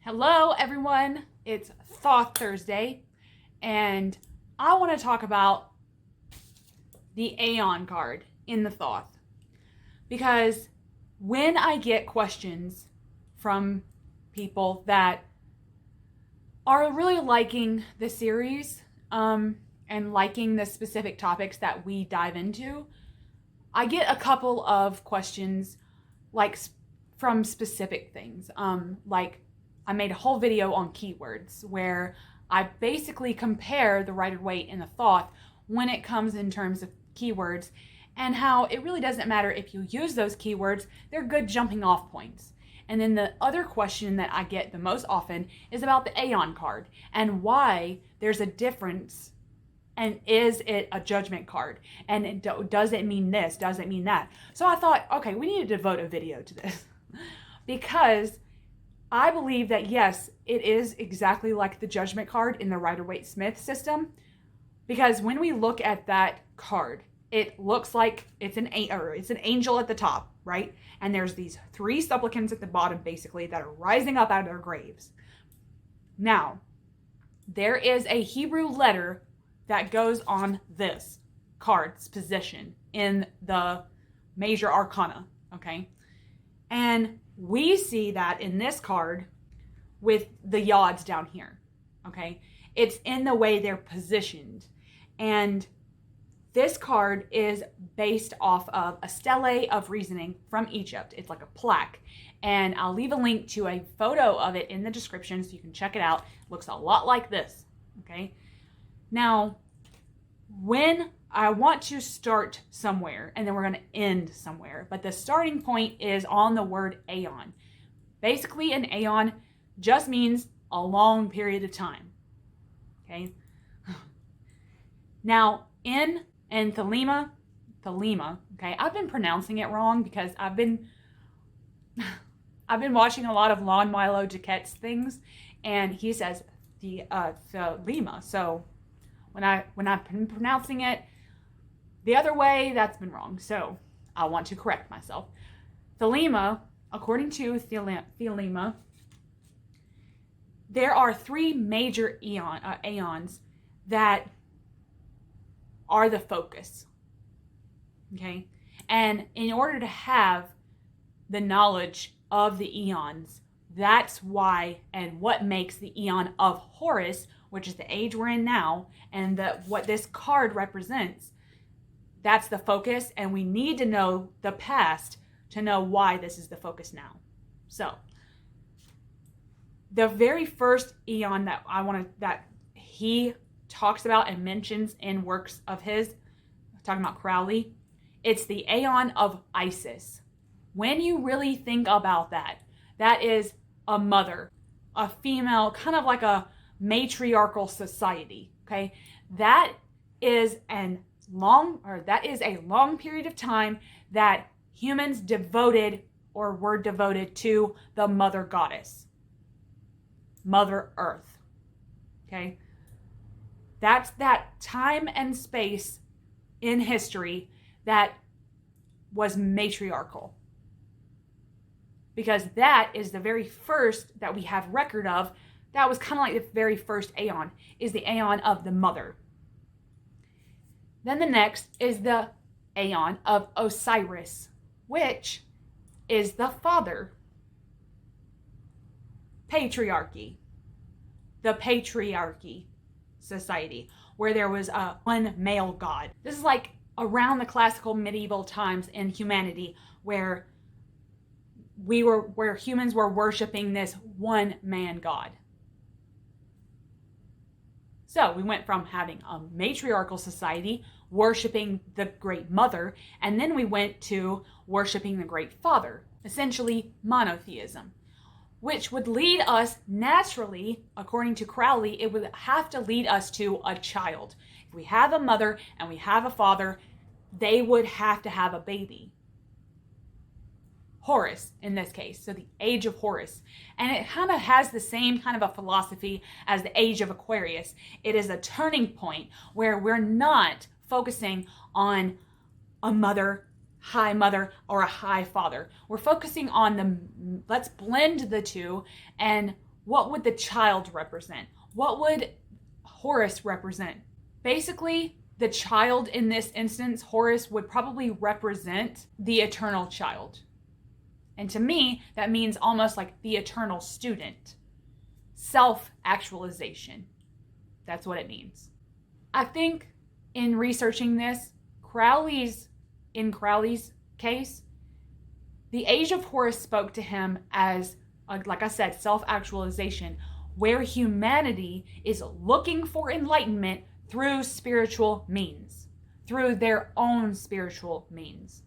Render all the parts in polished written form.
Hello, everyone. It's Thoth Thursday, and I want to talk about the Aeon card in the Thoth. Because when I get questions from people that are really liking the series and liking the specific topics that we dive into, I get a couple of questions like from specific things, like I made a whole video on keywords where I basically compare the Rider-Waite and the Thoth when it comes in terms of keywords, and how it really doesn't matter if you use those keywords, they're good jumping off points. And then the other question that I get the most often is about the Aeon card and why there's a difference, and is it a judgment card, and does it mean this, does it mean that? So I thought, okay, we need to devote a video to this because I believe that yes, it is exactly like the judgment card in the Rider-Waite-Smith system, because when we look at that card, it looks like it's an angel at the top, right? And there's these three supplicants at the bottom, basically, that are rising up out of their graves. Now, there is a Hebrew letter that goes on this card's position in the major arcana, okay? And we see that in this card with the yods down here, okay? It's in the way they're positioned. And this card is based off of a stele of reasoning from Egypt. It's like a plaque. And I'll leave a link to a photo of it in the description so you can check it out. It looks a lot like this, okay? Now, when I want to start somewhere, and then we're going to end somewhere, but the starting point is on the word aeon. Basically, an aeon just means a long period of time, okay? Now, in Thelema, okay, I've been pronouncing it wrong because I've been watching a lot of Lon Milo DeQuette's things, and he says Thelema. So when I've been pronouncing it the other way, that's been wrong. So I want to correct myself. Thelema, according to Thelema, there are three major aeons that are the focus. Okay? And in order to have the knowledge of the eons, that's why and what makes the Aeon of Horus, which is the age we're in now, and what this card represents, that's the focus, and we need to know the past to know why this is the focus now. So, the very first Aeon that he talks about and mentions in works of his, talking about Crowley, it's the Aeon of Isis. When you really think about that, that is a mother, a female, kind of like a matriarchal society, okay? That is a long period of time that humans were devoted to the mother goddess, Mother Earth, okay? That's that time and space in history that was matriarchal. Because that is the very first that we have record of. That was kind of like the very first Aeon, is the Aeon of the mother. Then the next is the Aeon of Osiris, which is the father. Patriarchy. The patriarchy society, where there was one male god. This is like around the classical medieval times in humanity, where humans were worshiping this one man god. So we went from having a matriarchal society worshiping the great mother, and then we went to worshiping the great father, essentially monotheism, which would lead us naturally, according to Crowley, it would have to lead us to a child. If we have a mother and we have a father, they would have to have a baby. Horus in this case, so the age of Horus. And it kind of has the same kind of a philosophy as the age of Aquarius. It is a turning point where we're not focusing on a mother, high mother, or a high father. We're focusing on let's blend the two and what would the child represent? What would Horus represent? Basically, the child in this instance, Horus, would probably represent the eternal child. And to me, that means almost like the eternal student. Self-actualization. That's what it means. I think in researching this, in Crowley's case, the Age of Horus spoke to him as, like I said, self-actualization, where humanity is looking for enlightenment through spiritual means, through their own spiritual means.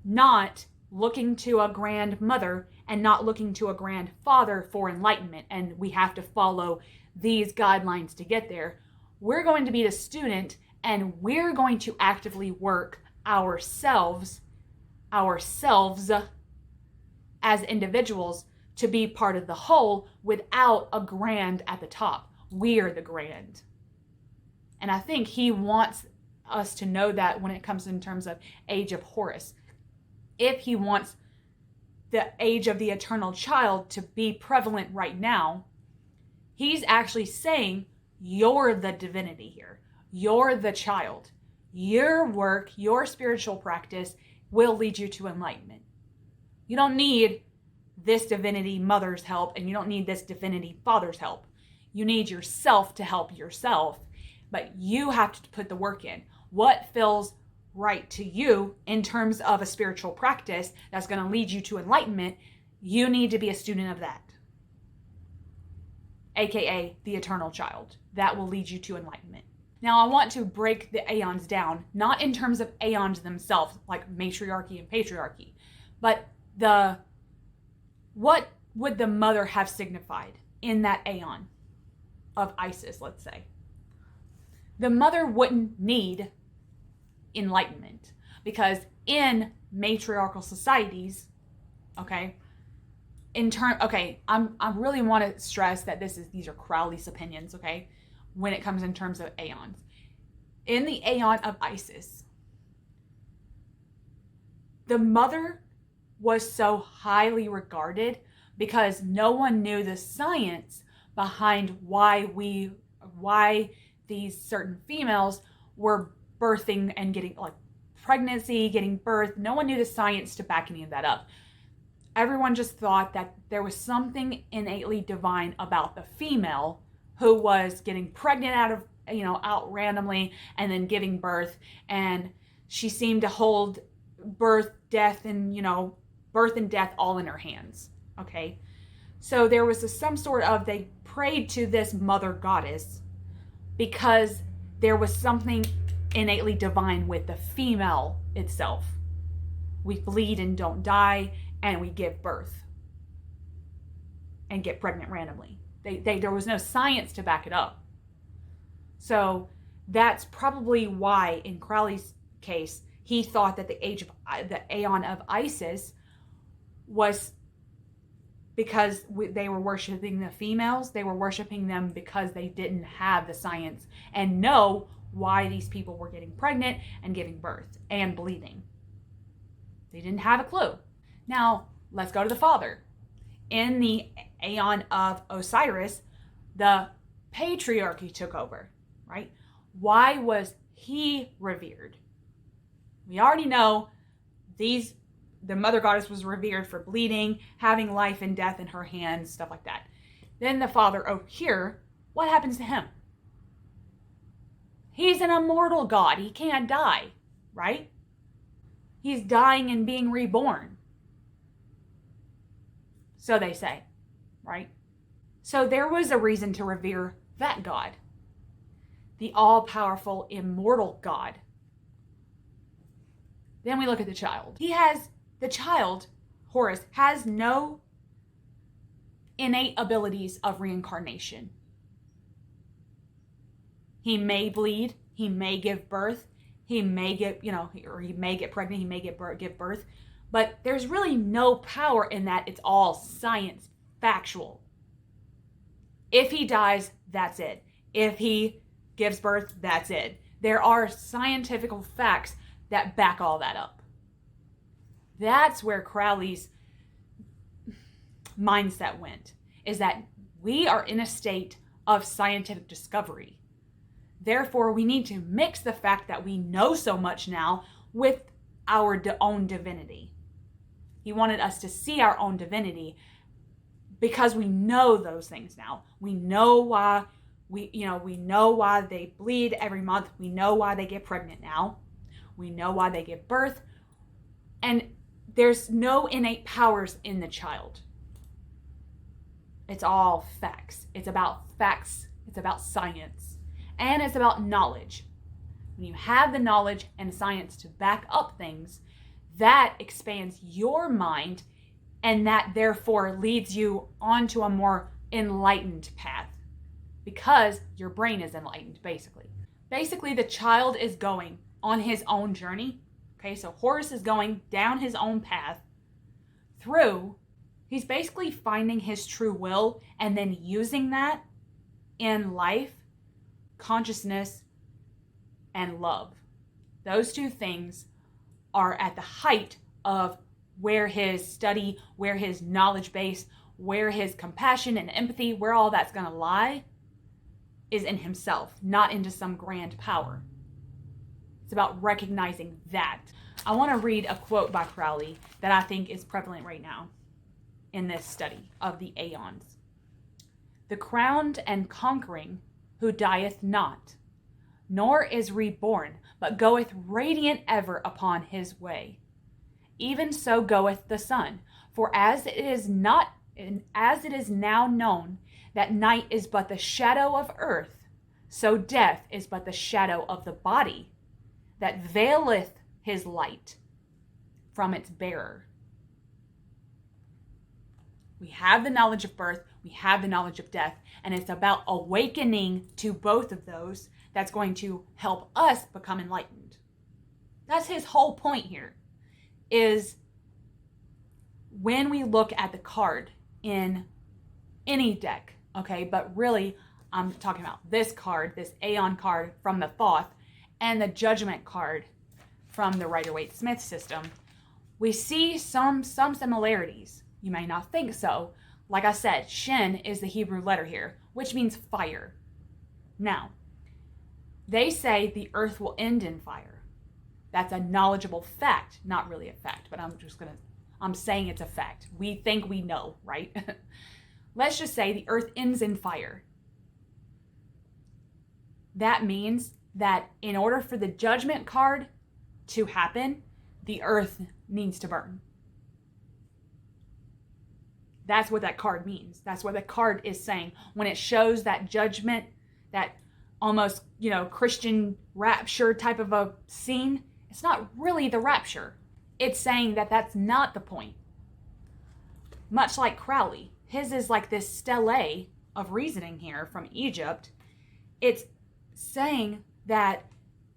Not looking to a grandmother and not looking to a grandfather for enlightenment, and we have to follow these guidelines to get there. We're going to be the student, and we're going to actively work ourselves as individuals to be part of the whole without a grand at the top. We're the grand. And I think he wants us to know that when it comes in terms of Age of Horus. If he wants the age of the eternal child to be prevalent right now, he's actually saying, you're the divinity here. You're the child. Your work, your spiritual practice will lead you to enlightenment. You don't need this divinity mother's help, and you don't need this divinity father's help. You need yourself to help yourself, but you have to put the work in. What feels right to you in terms of a spiritual practice that's going to lead you to enlightenment, you need to be a student of that. AKA the eternal child. That will lead you to enlightenment. Now, I want to break the aeons down, not in terms of aeons themselves, like matriarchy and patriarchy, but what would the mother have signified in that Aeon of Isis, let's say? The mother wouldn't need enlightenment, because in matriarchal societies, I really want to stress that these are Crowley's opinions, when it comes in terms of aeons. In the Aeon of Isis, the mother was so highly regarded because no one knew the science behind why these certain females were birthing and getting pregnancy, getting birth. No one knew the science to back any of that up. Everyone just thought that there was something innately divine about the female who was getting pregnant out randomly and then giving birth, and she seemed to hold birth and death all in her hands. So there was they prayed to this mother goddess because there was something innately divine with the female itself. We bleed and don't die, and we give birth and get pregnant randomly. There was no science to back it up. So that's probably why, in Crowley's case, he thought that the Aeon of Isis was because they were worshiping the females. They were worshiping them because they didn't have the science and know why these people were getting pregnant and giving birth and bleeding. They didn't have a clue. Now, let's go to the father. In the Aeon of Osiris, the patriarchy took over, right? Why was he revered? We already know the mother goddess was revered for bleeding, having life and death in her hands, stuff like that. Then the father over here, what happens to him? He's an immortal god. He can't die, right? He's dying and being reborn. So they say, right? So there was a reason to revere that god, the all-powerful, immortal god. Then we look at the child. The child, Horus, has no innate abilities of reincarnation. He may bleed, he may give birth, he may get, or he may get pregnant, he may give birth, but there's really no power in that. It's all science, factual. If he dies, that's it. If he gives birth, that's it. There are scientific facts that back all that up. That's where Crowley's mindset went, is that we are in a state of scientific discovery. Therefore, we need to mix the fact that we know so much now with our own divinity. He wanted us to see our own divinity because we know those things now. We know why we know why they bleed every month. We know why they get pregnant now. We know why they give birth. And there's no innate powers in the child. It's all facts. It's about facts. It's about science. And it's about knowledge. When you have the knowledge and science to back up things, that expands your mind, and that therefore leads you onto a more enlightened path because your brain is enlightened, basically. Basically, the child is going on his own journey. Okay, so Horus is going down his own path he's basically finding his true will and then using that in life, consciousness, and love. Those two things are at the height of where his study, where his knowledge base, where his compassion and empathy, where all that's going to lie is in himself, not into some grand power. It's about recognizing that. I want to read a quote by Crowley that I think is prevalent right now in this study of the aeons. The crowned and conquering who dieth not, nor is reborn, but goeth radiant ever upon his way. Even so goeth the sun, for as it is now known that night is but the shadow of earth, so death is but the shadow of the body that veileth his light from its bearer. We have the knowledge of birth, we have the knowledge of death, and it's about awakening to both of those that's going to help us become enlightened. That's his whole point here, is when we look at the card in any deck, okay, but really I'm talking about this card, this Aeon card from the Thoth, and the Judgment card from the Rider-Waite-Smith system, we see some similarities. You may not think so. Like I said, Shin is the Hebrew letter here, which means fire. Now, they say the earth will end in fire. That's a knowledgeable fact, not really a fact, but I'm saying it's a fact. We think we know, right? Let's just say the earth ends in fire. That means that in order for the Judgment card to happen, the earth needs to burn. That's what that card means. That's what the card is saying. When it shows that judgment, that almost, Christian rapture type of a scene, it's not really the rapture. It's saying that that's not the point. Much like Crowley. His is like this stele of reasoning here from Egypt. It's saying that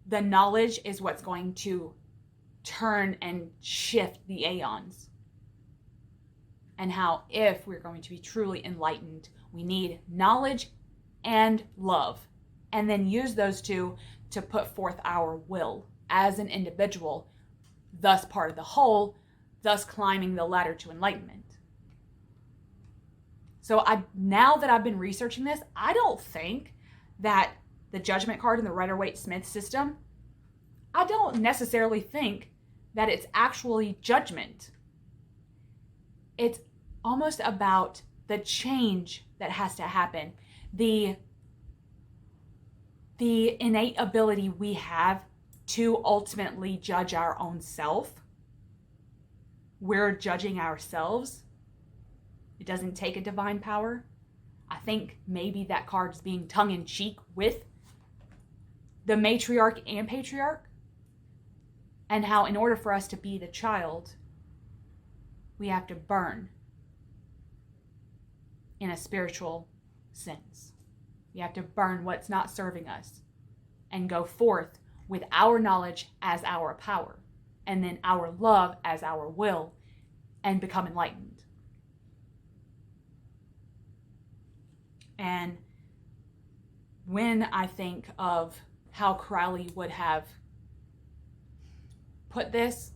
the knowledge is what's going to turn and shift the aeons. And how if we're going to be truly enlightened, we need knowledge and love. And then use those two to put forth our will as an individual, thus part of the whole, thus climbing the ladder to enlightenment. So now that I've been researching this, I don't think that the Judgment card in the Rider-Waite-Smith system, I don't necessarily think that it's actually judgment. It's almost about the change that has to happen. The innate ability we have to ultimately judge our own self. We're judging ourselves. It doesn't take a divine power. I think maybe that card is being tongue-in-cheek with the matriarch and patriarch, and how in order for us to be the child, we have to burn in a spiritual sense. We have to burn what's not serving us and go forth with our knowledge as our power, and then our love as our will, and become enlightened. And when I think of how Crowley would have put this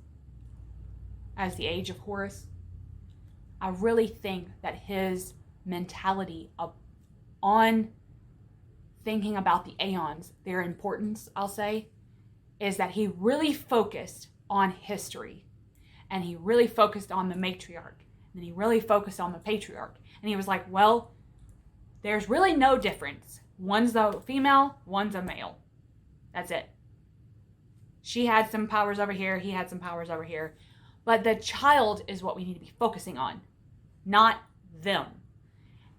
as the age of Horus, I really think that his mentality on thinking about the aeons, their importance, I'll say, is that he really focused on history, and he really focused on the matriarch, and he really focused on the patriarch. And he was like, well, there's really no difference. One's a female, one's a male. That's it. She had some powers over here, he had some powers over here. But the child is what we need to be focusing on, not them.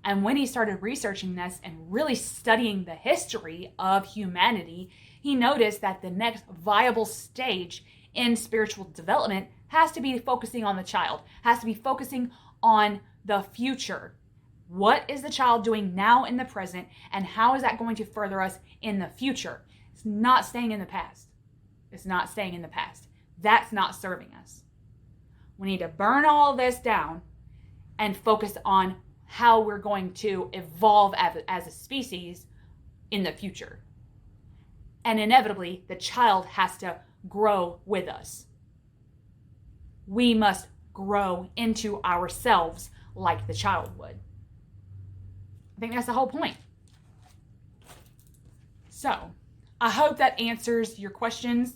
And when he started researching this and really studying the history of humanity, he noticed that the next viable stage in spiritual development has to be focusing on the child, has to be focusing on the future. What is the child doing now in the present, and how is that going to further us in the future? It's not staying in the past. It's not staying in the past. That's not serving us. We need to burn all this down and focus on how we're going to evolve as a species in the future. And inevitably, the child has to grow with us. We must grow into ourselves like the child would. I think that's the whole point. So, I hope that answers your questions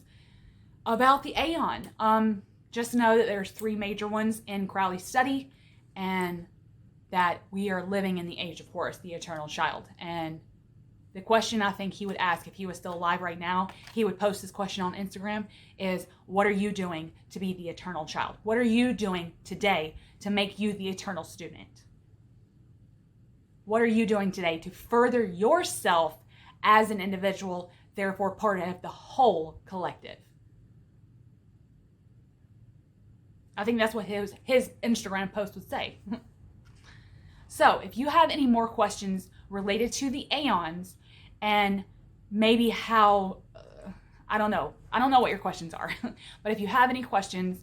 about the Aeon. Just know that there's 3 major ones in Crowley's study, and that we are living in the age of Horus, the eternal child. And the question I think he would ask if he was still alive right now, he would post this question on Instagram, is what are you doing to be the eternal child? What are you doing today to make you the eternal student? What are you doing today to further yourself as an individual, therefore part of the whole collective? I think that's what his Instagram post would say. So if you have any more questions related to the aeons and maybe how, I don't know what your questions are, but if you have any questions,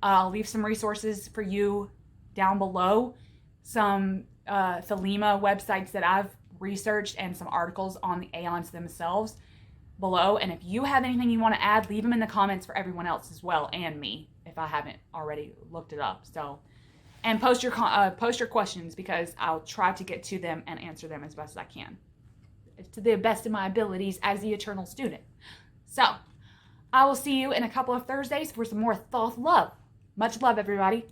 I'll leave some resources for you down below, some Thelema websites that I've researched and some articles on the aeons themselves below. And if you have anything you want to add, leave them in the comments for everyone else as well, and me, if I haven't already looked it up. So, and post your questions, because I'll try to get to them and answer them as best as I can, to the best of my abilities as the eternal student. So, I will see you in a couple of Thursdays for some more Thoth love. Much love, everybody.